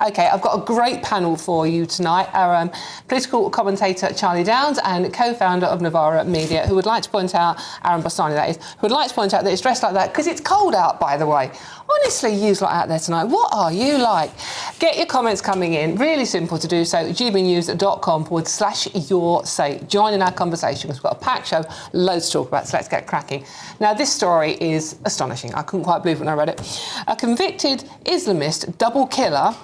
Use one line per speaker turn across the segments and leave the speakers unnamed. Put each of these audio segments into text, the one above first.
OK, I've got a great panel for you tonight. Our political commentator, Charlie Downs, and co-founder of Novara Media, who would like to point out, Aaron Bastani that is, who would like to point out that it's dressed like that because it's cold out, by the way. Honestly, yous lot out there tonight, what are you like? Get your comments coming in. Really simple to do so. gbnews.com/your say. Join in our conversation. We've got a packed show, loads to talk about, so let's get cracking. Now, this story is astonishing. I couldn't quite believe it when I read it. A convicted Islamist double killer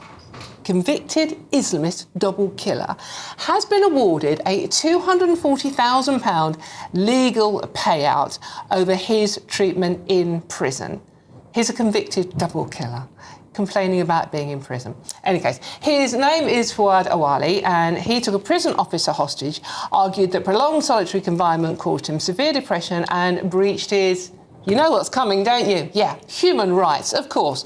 has been awarded a £240,000 legal payout over his treatment in prison. He's a convicted double killer, complaining about being in prison. In any case, his name is Fuad Awale, and he took a prison officer hostage, argued that prolonged solitary confinement caused him severe depression and breached his... You know what's coming, don't you? Yeah, human rights, of course.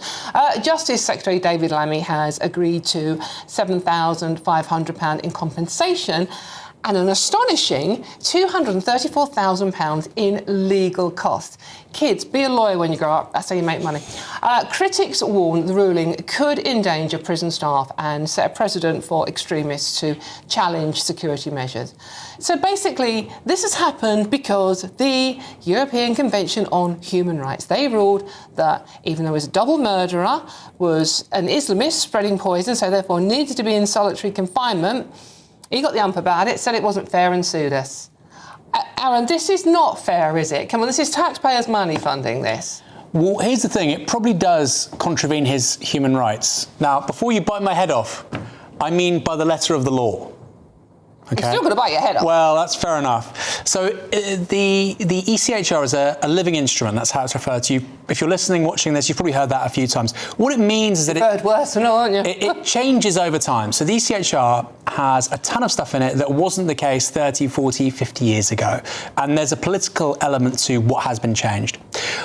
Justice Secretary David Lammy has agreed to £7,500 in compensation and an astonishing £234,000 in legal costs. Kids, be a lawyer when you grow up. That's how you make money. Critics warn the ruling could endanger prison staff and set a precedent for extremists to challenge security measures. So basically, this has happened because the European Convention on Human Rights, they ruled that even though he was a double murderer, was an Islamist spreading poison, so therefore needed to be in solitary confinement. He got the ump about it, said it wasn't fair and sued us. Aaron, this is not fair, is it? Come on, this is taxpayers' money funding this.
Well, here's the thing. It probably does contravene his human rights. Now, before you bite my head off, I mean by the letter of the law. Okay.
You're still going to bite your head off.
Well, that's fair enough. So the ECHR is a living instrument. That's how it's referred to. If you're listening, watching this, you've probably heard that a few times. What it means is that
You've heard worse than all, haven't you?
it changes over time. So the ECHR has a ton of stuff in it that wasn't the case 30, 40, 50 years ago. And there's a political element to what has been changed.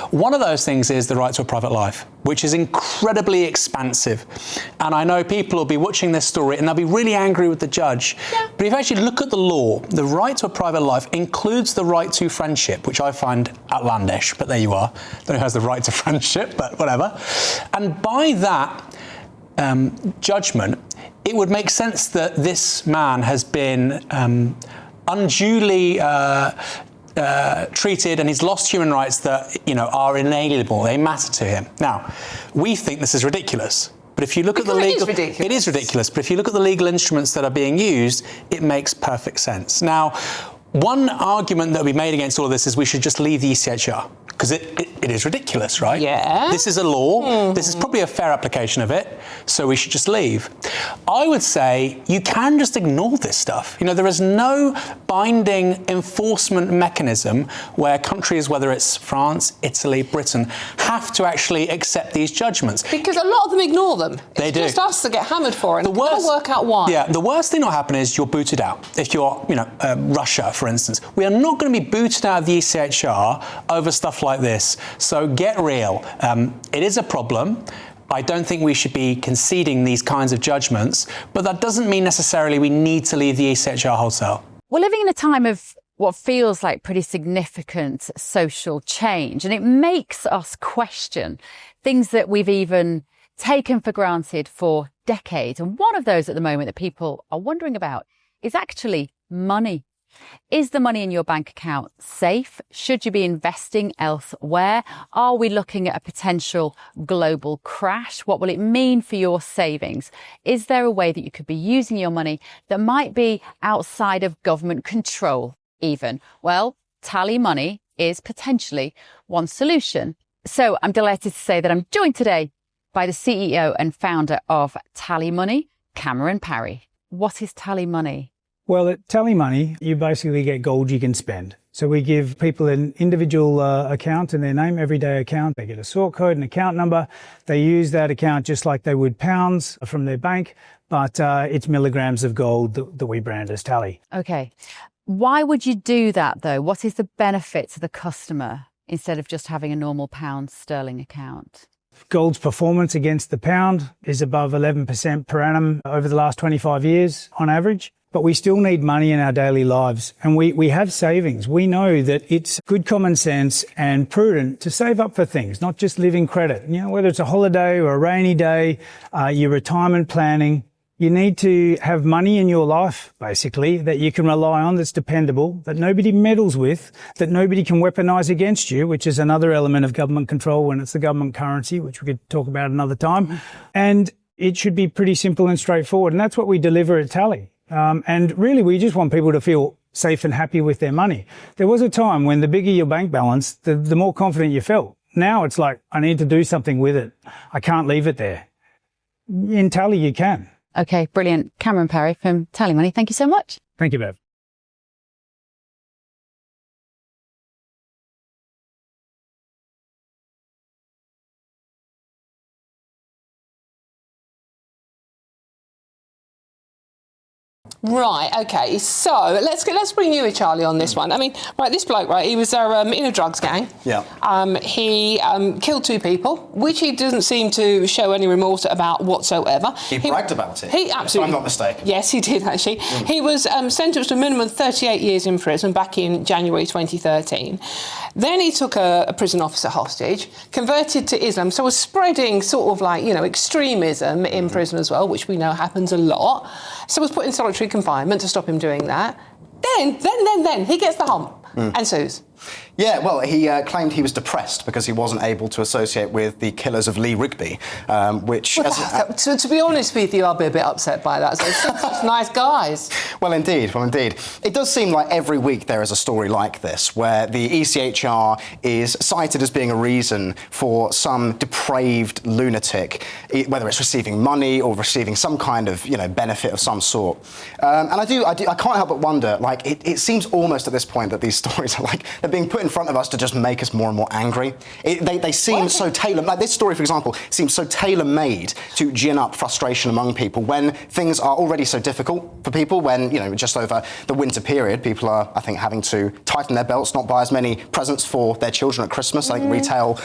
One of those things is the right to a private life, which is incredibly expansive. And I know people will be watching this story and they'll be really angry with the judge. Yeah. But if you actually look at the law, the right to a private life includes the right to friendship, which I find outlandish, but there you are. Don't know who has the right to friendship, but whatever. And by that judgment, it would make sense that this man has been unduly treated, and he's lost human rights that, are inalienable. They matter to him. Now, we think this is ridiculous. But if you look at the legal... It is ridiculous. But if you look at the legal instruments that are being used, it makes perfect sense. Now, one argument that will be made against all of this is we should just leave the ECHR. Because it is ridiculous, right?
Yeah.
This is a law. Mm-hmm. This is probably a fair application of it. So we should just leave. I would say you can just ignore this stuff. There is no binding enforcement mechanism where countries, whether it's France, Italy, Britain, have to actually accept these judgments.
Because a lot of them ignore them.
They do.
It's just us that get hammered for it. And we'll work out why.
Yeah, the worst thing that'll happen is you're booted out. If you're, Russia, for instance. We are not going to be booted out of the ECHR over stuff like this. So get real. It is a problem. I don't think we should be conceding these kinds of judgments, but that doesn't mean necessarily we need to leave the ECHR wholesale.
We're living in a time of what feels like pretty significant social change, and it makes us question things that we've even taken for granted for decades. And one of those at the moment that people are wondering about is actually money. Is the money in your bank account safe? Should you be investing elsewhere? Are we looking at a potential global crash? What will it mean for your savings? Is there a way that you could be using your money that might be outside of government control even? Well, TallyMoney is potentially one solution. So I'm delighted to say that I'm joined today by the CEO and founder of TallyMoney, Cameron Parry. What is TallyMoney?
Well, at TallyMoney, you basically get gold you can spend. So we give people an individual account in their name, everyday account. They get a sort code, an account number. They use that account just like they would pounds from their bank, but it's milligrams of gold that we brand as Tally.
Okay. Why would you do that, though? What is the benefit to the customer instead of just having a normal pound sterling account?
Gold's performance against the pound is above 11% per annum over the last 25 years on average. but we still need money in our daily lives. And we have savings. We know that it's good common sense and prudent to save up for things, not just live in credit. You know, whether it's a holiday or a rainy day, your retirement planning, you need to have money in your life, basically, that you can rely on, that's dependable, that nobody meddles with, that nobody can weaponise against you, which is another element of government control when it's the government currency, which we could talk about another time. And it should be pretty simple and straightforward. And that's what we deliver at Tally. And really, we just want people to feel safe and happy with their money. There was a time when the bigger your bank balance, the more confident you felt. Now it's like, I need to do something with it. I can't leave it there. In Tally, you can.
Okay, brilliant. Cameron Parry from TallyMoney, thank you so much.
Thank you, Bev.
Right, okay, so let's bring you in, Charlie, on this one. I mean, right, this bloke, right, he was in a drugs gang.
Yeah.
He killed 2 people, which he doesn't seem to show any remorse about whatsoever.
He bragged about it.
He absolutely.
If I'm not mistaken.
Yes, he did, actually. He was sentenced to a minimum of 38 years in prison back in January 2013. Then he took a prison officer hostage, converted to Islam, so was spreading sort of like, you know, extremism in prison as well, which we know happens a lot. So was put in solitary confinement to stop him doing that. Then he gets the hump and sues.
Yeah, well, he claimed he was depressed because he wasn't able to associate with the killers of Lee Rigby, which...
Well, to be honest with you, I'll be a bit upset by that. So such nice guys.
Well, indeed. It does seem like every week there is a story like this, where the ECHR is cited as being a reason for some depraved lunatic, whether it's receiving money or receiving some kind of, you know, benefit of some sort. And I can't help but wonder, like, it seems almost at this point that these stories are like, they're being put in front of us to just make us more and more angry. They seem so like this story, for example, seems so tailor-made to gin up frustration among people when things are already so difficult for people, when, you know, just over the winter period, people are, I think, having to tighten their belts, not buy as many presents for their children at Christmas. I think retail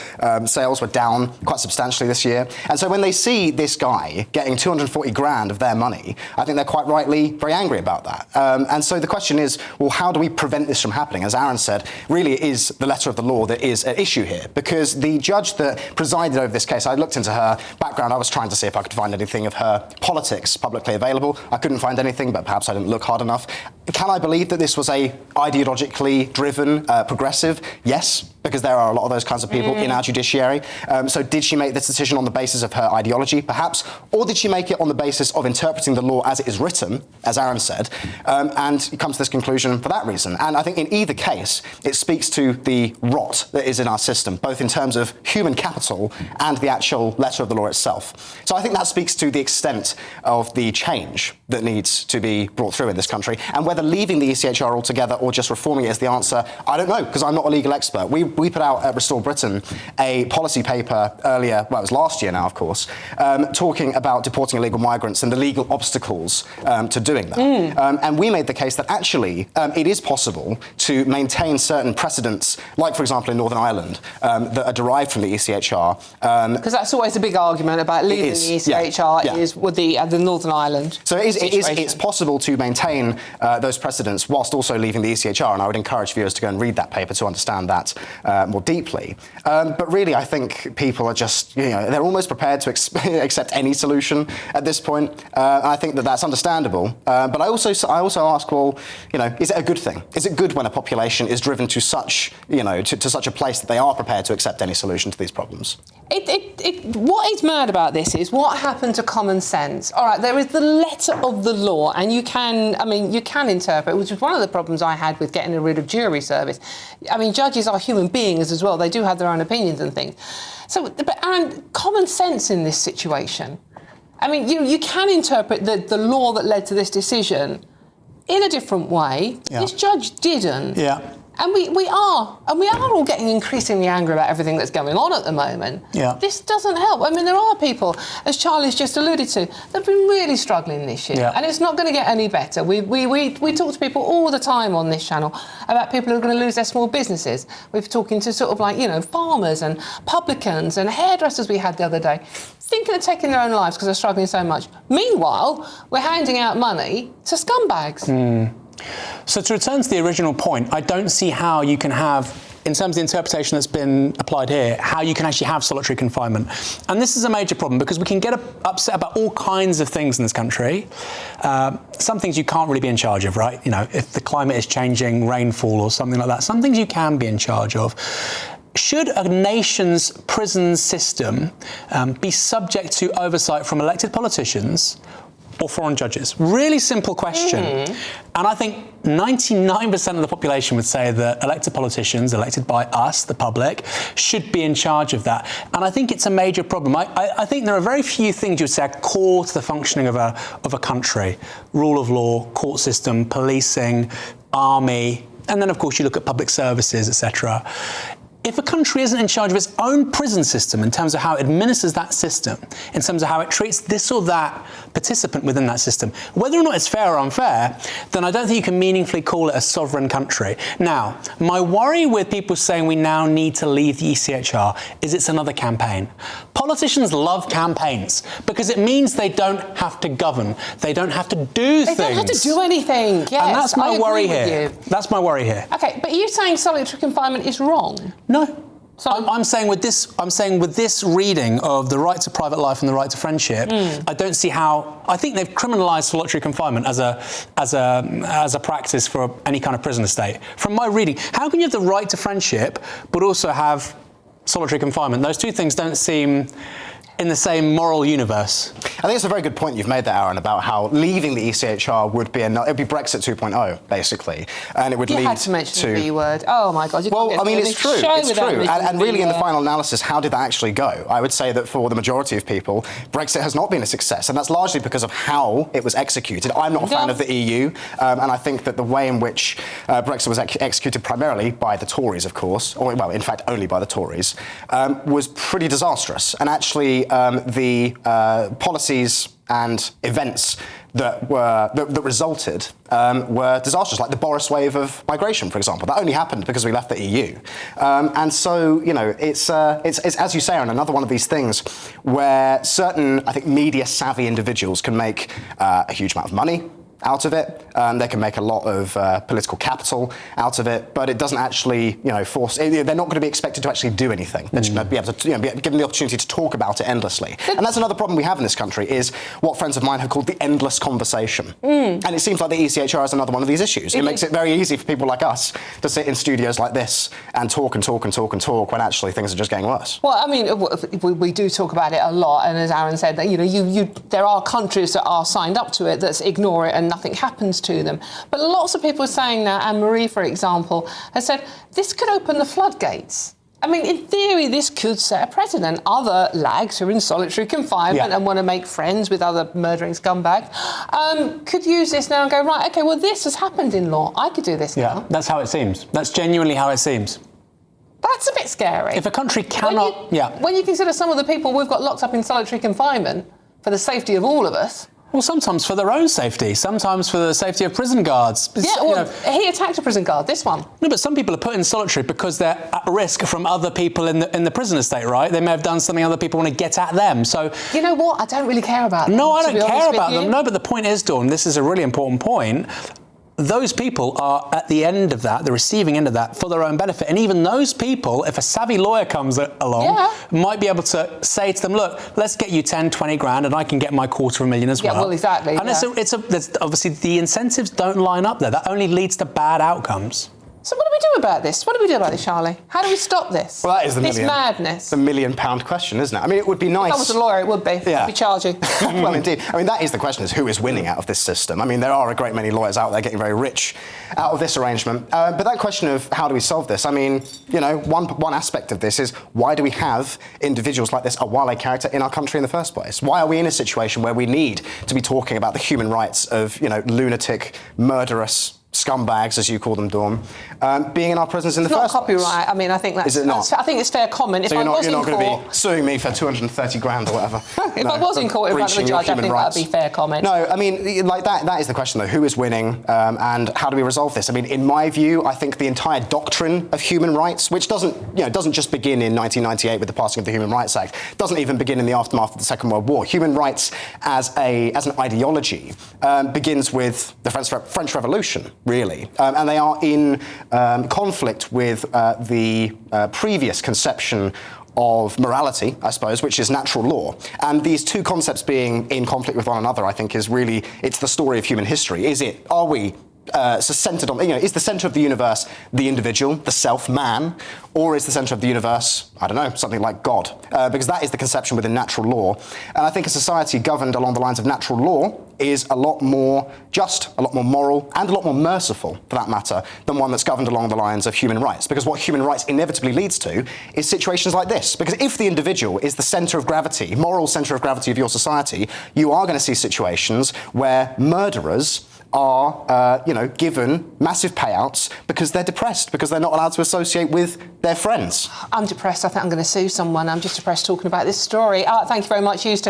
sales were down quite substantially this year. And so when they see this guy getting 240 grand of their money, I think they're quite rightly very angry about that. And so the question is, well, how do we prevent this from happening? As Aaron said, really it is the letter of the law that is at issue here, because the judge that presided over this case, I looked into her background. I was trying to see if I could find anything of her politics publicly available. I couldn't find anything, but perhaps I didn't look hard enough. Can I believe that this was a ideologically driven progressive? Yes, because there are a lot of those kinds of people in our judiciary. So did she make this decision on the basis of her ideology, perhaps? Or did she make it on the basis of interpreting the law as it is written, as Aaron said, and come to this conclusion for that reason? And I think in either case, it speaks to the rot that is in our system, both in terms of human capital and the actual letter of the law itself. So I think that speaks to the extent of the change that needs to be brought through in this country. And whether leaving the ECHR altogether or just reforming it is the answer, I don't know, because I'm not a legal expert. We put out at Restore Britain a policy paper earlier, well, it was last year now, of course, talking about deporting illegal migrants and the legal obstacles to doing that. And we made the case that actually it is possible to maintain certain precedents, like, for example, in Northern Ireland, that are derived from the ECHR.
Because that's always a big argument about leaving the ECHR is with the Northern Ireland.
So it's possible to maintain those precedents whilst also leaving the ECHR, and I would encourage viewers to go and read that paper to understand that more deeply. But really, I think people are just, you know, they're almost prepared to accept any solution at this point. And I think that that's understandable. But I also ask, well, you know, is it a good thing? Is it good when a population is driven to such, you know, to such a place that they are prepared to accept any solution to these problems?
What is mad about this is what happened to common sense. All right, there is the letter of the law, and you can interpret, which is one of the problems I had with getting rid of jury service. I mean, judges are human beings as well. They do have their own opinions and things. So, but common sense in this situation. I mean, you can interpret the law that led to this decision in a different way. Yeah. This judge didn't.
Yeah.
And we are all getting increasingly angry about everything that's going on at the moment.
Yeah.
This doesn't help. I mean, there are people, as Charlie's just alluded to, that've been really struggling this year,
Yeah.
and it's not going to get any better. We talk to people all the time on this channel about people who are going to lose their small businesses. We're talking to sort of like, you know, farmers and publicans and hairdressers we had the other day, thinking of taking their own lives because they're struggling so much. Meanwhile, we're handing out money to scumbags.
So to return to the original point, I don't see how you can have, in terms of the interpretation that's been applied here, how you can actually have solitary confinement. And this is a major problem because we can get upset about all kinds of things in this country. Some things you can't really be in charge of, right? You know, if the climate is changing, rainfall or something like that. Some things you can be in charge of. Should a nation's prison system be subject to oversight from elected politicians or foreign judges? Really simple question. And I think 99% of the population would say that elected politicians, elected by us, the public, should be in charge of that. And I think it's a major problem. I think there are very few things you would say are core to the functioning of a country. Rule of law, court system, policing, army, and then of course you look at public services, etc. If a country isn't in charge of its own prison system in terms of how it administers that system, in terms of how it treats this or that participant within that system, whether or not it's fair or unfair, then I don't think you can meaningfully call it a sovereign country. Now, my worry with people saying we now need to leave the ECHR is it's another campaign. Politicians love campaigns because it means they don't have to govern. They don't have to do things.
They don't have to do anything, yes.
And that's my worry
with
here.
you.
That's my worry here.
OK, but are you saying solitary confinement is wrong?
No.
So
I'm saying with this reading of the right to private life and the right to friendship, I don't see how. I think they've criminalised solitary confinement as a practice for any kind of prison estate. From my reading, how can you have the right to friendship but also have solitary confinement? Those two things don't seem in the same moral universe.
I think it's a very good point you've made there, Aaron, about how leaving the ECHR would be it'd be Brexit 2.0, basically, and it would lead to...
You had to mention the B word. Oh my God!
Well, I mean, it's true. It's true, and really, in the final analysis, how did that actually go? I would say that for the majority of people, Brexit has not been a success, and that's largely because of how it was executed. I'm not a fan of the EU, and I think that the way in which Brexit was executed primarily by the Tories, of course, or well, in fact, only by the Tories, was pretty disastrous, and actually. The policies and events that resulted were disastrous, like the Boris wave of migration, for example. That only happened because we left the EU, and so you know it's as you say, Aaron, another one of these things where certain, I think, media savvy individuals can make a huge amount of money out of it. They can make a lot of political capital out of it, but it doesn't actually, force. They're not going to be expected to actually do anything. They're just going to be able to, be given the opportunity to talk about it endlessly. And that's another problem we have in this country is what friends of mine have called the endless conversation. And it seems like the ECHR is another one of these issues. It makes it very easy for people like us to sit in studios like this and talk and talk and talk and talk when actually things are just getting worse.
Well, I mean, we do talk about it a lot, and as Aaron said, that there are countries that are signed up to it that ignore it and nothing happens to them. But lots of people are saying now, Anne-Marie, for example, has said this could open the floodgates. I mean, in theory, this could set a precedent. Other lags who are in solitary confinement and want to make friends with other murdering scumbags could use this now and go, right, OK, well, this has happened in law. I could do this now.
Yeah, that's how it seems. That's genuinely how it seems.
That's a bit scary.
If a country cannot...
When you consider some of the people we've got locked up in solitary confinement for the safety of all of us...
Well, sometimes for their own safety, sometimes for the safety of prison guards.
He attacked a prison guard, this one.
No, but some people are put in solitary because they're at risk from other people in the prison estate, right? They may have done something other people want to get at them, so... You
know what? I don't really care about them.
No, I don't care about them. No, but the point is, Dawn, this is a really important point. Those people are at the end of that, the receiving end of that, for their own benefit. And even those people, if a savvy lawyer comes along, might be able to say to them, look, let's get you 10, 20 grand and I can get my $250,000 as well.
Yeah, well, exactly.
And there's obviously the incentives don't line up there. That only leads to bad outcomes.
So what do we do about this? What do we do about this, Charlie? How do we stop this?
Well, that is
this madness.
The £1 million question, isn't it? I mean, it would be nice.
If I was a lawyer, it would be.
Yeah.
I'd be charging.
Well, indeed. I mean, that is the question, is who is winning out of this system? I mean, there are a great many lawyers out there getting very rich out of this arrangement. But that question of how do we solve this? I mean, one aspect of this is why do we have individuals like this Awale character in our country in the first place? Why are we in a situation where we need to be talking about the human rights of, lunatic, murderous scumbags, as you call them, Dawn, being in our prisons in the
It's not
first place.
copyright. I mean, I think that's...
Is it not?
I think it's fair comment.
So you're not going to be suing me for 230 grand or whatever?
If I was in court in front of a judge, I think that would be fair comment.
No, I mean, like that is the question, though. Who is winning, and how do we resolve this? I mean, in my view, I think the entire doctrine of human rights, which doesn't just begin in 1998 with the passing of the Human Rights Act, doesn't even begin in the aftermath of the Second World War. Human rights as an ideology begins with the French Revolution, really. And they are in conflict with the previous conception of morality, I suppose, which is natural law. And these two concepts being in conflict with one another, I think, it's the story of human history. Are we centered on, is the center of the universe the individual, the self, man, or is the center of the universe, I don't know, something like God? Because that is the conception within natural law. And I think a society governed along the lines of natural law is a lot more just, a lot more moral, and a lot more merciful, for that matter, than one that's governed along the lines of human rights. Because what human rights inevitably leads to is situations like this. Because if the individual is the center of gravity, moral center of gravity of your society, you are going to see situations where murderers are, given massive payouts because they're depressed, because they're not allowed to associate with their friends.
I'm depressed. I think I'm going to sue someone. I'm just depressed talking about this story. Thank you very much, you two.